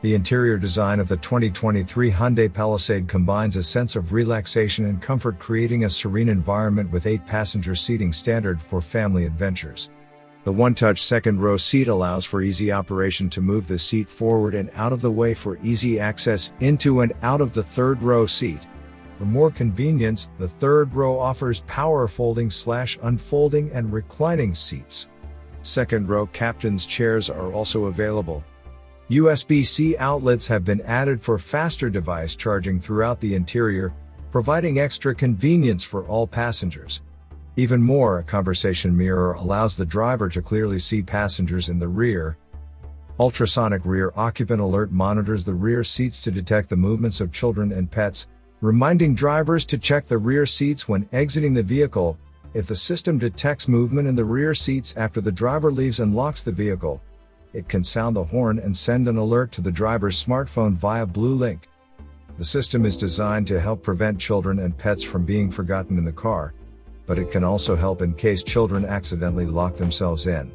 The interior design of the 2023 Hyundai Palisade combines a sense of relaxation and comfort, creating a serene environment with 8-passenger seating standard for family adventures. The one-touch second-row seat allows for easy operation to move the seat forward and out of the way for easy access into and out of the third-row seat. For more convenience, the third row offers power folding/unfolding and reclining seats. Second-row captain's chairs are also available. USB-C outlets have been added for faster device charging throughout the interior, providing extra convenience for all passengers. Even more, a conversation mirror allows the driver to clearly see passengers in the rear. Ultrasonic Rear Occupant Alert monitors the rear seats to detect the movements of children and pets, reminding drivers to check the rear seats when exiting the vehicle. If the system detects movement in the rear seats after the driver leaves and locks the vehicle, it can sound the horn and send an alert to the driver's smartphone via Bluelink. The system is designed to help prevent children and pets from being forgotten in the car, but it can also help in case children accidentally lock themselves in.